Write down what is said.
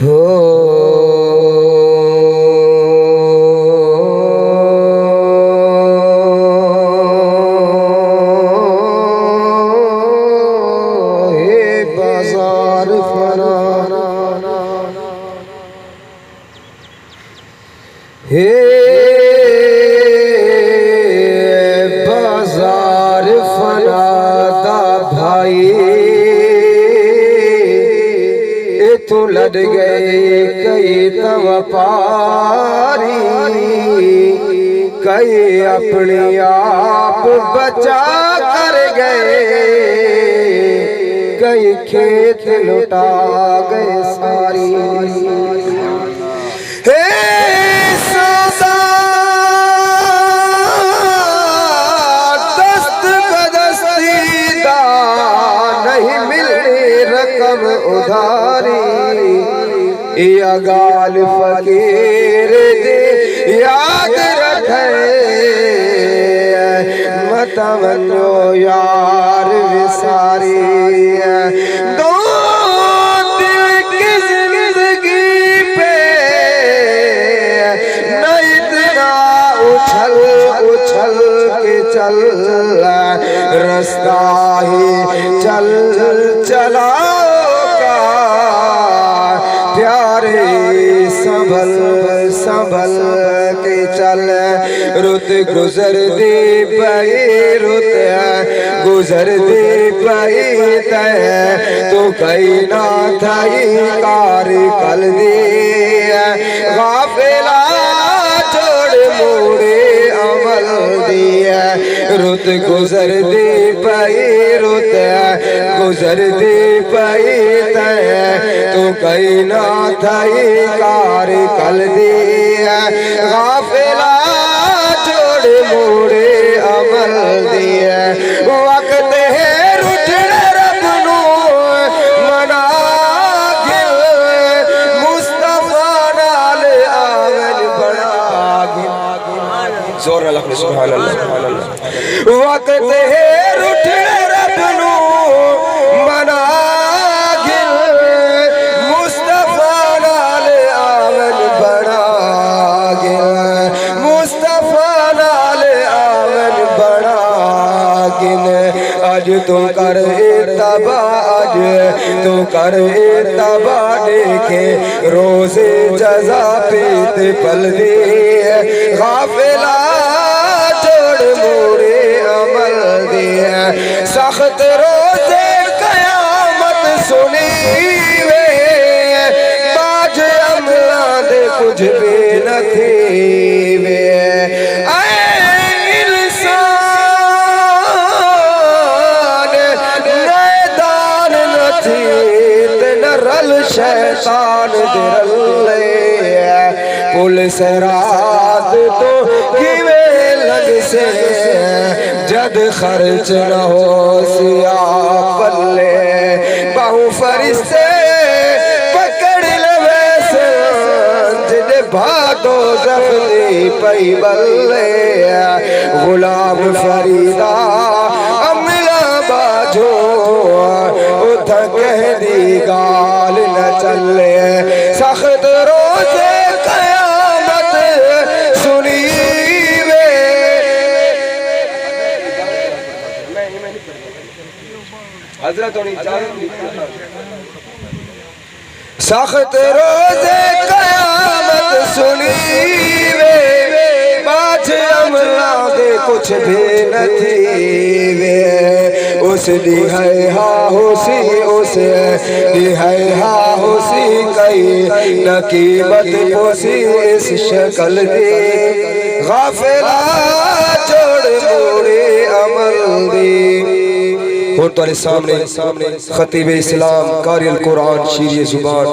हो हे बाजार फना, हे बाजार फना दा भाई तू लड़ गए कई तव पारी, कई अपने आप बचा कर गए, कई खेत लुटा गए सारी। हे सदा दस्त बदस्तीदा नहीं मिलने रकम उधारी, या गाल फकीर दे याद रखे मत वनो यार विसारी। दो दिल की जिंदगी पे न इतना उछल उछल के चल, रास्ता ही चल चला प्यारे संभल संभल के चल। रुत गुजर दे पई रुत गुजर दे पई तो कहीं ना थाई कार कल दे, गाफिला छोड़ मोड़े अमल दिया। रुत गुजर दे पई रुत गुजर दे पई तो कहीं ना थाई कार कल दे, गाफिला छोड़ मोड़े अमल दिया। वक्त है रुठने रब नू मना गिल, मुस्तफा नाल आवन बड़ा गिल। जोर अल्लाह सुभान अल्लाह। वक्त है रुठने रब नू मना गिल, मुस्तफा नाल आवन बड़ा गिल, मुस्तफा नाल आवन बड़ा गिल। आज तू कर तबा, आज तू कर तबा देखे रोज़े जज़ा पेत पल दे, गाफिला छोड़ मोड़े अमल दे। सख्त रोज़े कयामत सुनी वे, बाज अमला दे कुछ भी न थी वे। शैतान दिरले पुलिस रात तो किवे लग से, जद खर्च न हो सिया पल्ले, बहु फरिश्ते पकड़ ले जिन्हें भादो जख्मी पई बल्ले। गुलाम फरीदा अमला बाजो उठ कह दी गाल न चले, सख्त रोज़े कयामत सुनी वे। सख्त रोज़े कयामत सुनी वे, बाज अमला दे कुछ भी न थी वे। उस दी है हाउसी उस दी है हाउसी, कई न कीमत पोसी इस शक्ल दी, गाफिला छोड़ मोड़े अमल दी। और तुम्हारे सामने खतीब इस्लाम कारी अल कुरान शीर ज़ुबान